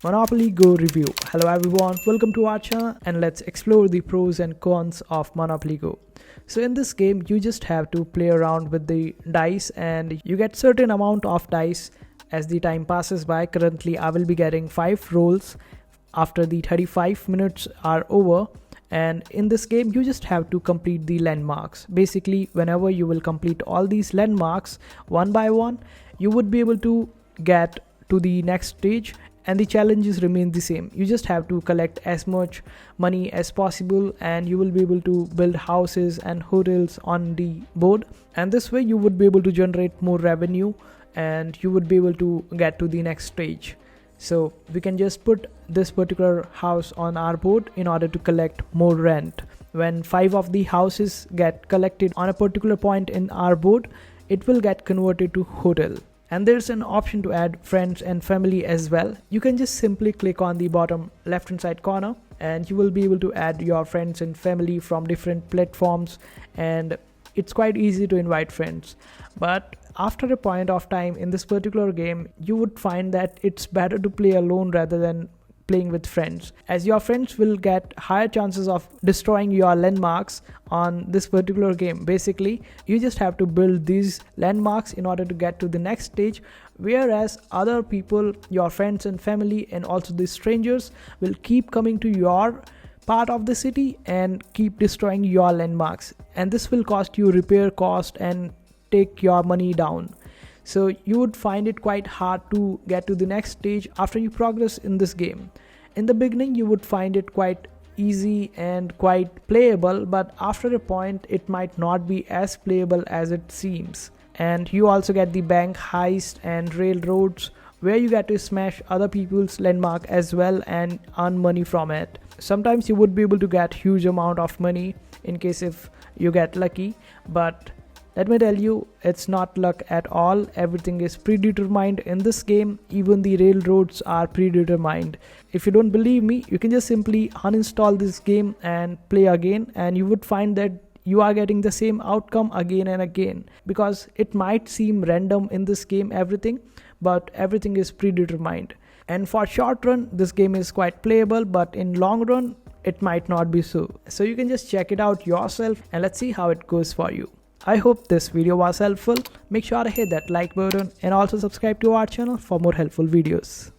Monopoly Go review. Hello everyone, welcome to our channel and let's explore the pros and cons of Monopoly Go. So in this game you just have to play around with the dice and you get certain amount of dice as the time passes by. Currently I will be getting 5 rolls after the 35 minutes are over, and in this game you just have to complete the landmarks. Basically whenever you will complete all these landmarks one by one, you would be able to get to the next stage and the challenges remain the same. You just have to collect as much money as possible and you will be able to build houses and hotels on the board, and this way you would be able to generate more revenue and you would be able to get to the next stage. So we can just put this particular house on our board in order to collect more rent. When 5 of the houses get collected on a particular point in our board, it will get converted to hotel. And there's an option to add friends and family as well. You can just simply click on the bottom left hand side corner and you will be able to add your friends and family from different platforms, and it's quite easy to invite friends. But after a point of time in this particular game, you would find that it's better to play alone rather than playing with friends, as your friends will get higher chances of destroying your landmarks on this particular game. Basically you just have to build these landmarks in order to get to the next stage, whereas other people, your friends and family and also the strangers, will keep coming to your part of the city and keep destroying your landmarks, and this will cost you repair cost and take your money down. So you would find it quite hard to get to the next stage after you progress in this game. In the beginning you would find it quite easy and quite playable, but after a point it might not be as playable as it seems. And you also get the bank heist and railroads, where you get to smash other people's landmark as well and earn money from it. Sometimes you would be able to get huge amount of money in case if you get lucky, but let me tell you, it's not luck at all. Everything is predetermined in this game. Even the railroads are predetermined. If you don't believe me, you can just simply uninstall this game and play again, and you would find that you are getting the same outcome again and again, because it might seem random in this game everything, but everything is predetermined. And for short run this game is quite playable, but in long run it might not be so. So you can just check it out yourself and let's see how it goes for you. I hope this video was helpful. Make sure to hit that like button and also subscribe to our channel for more helpful videos.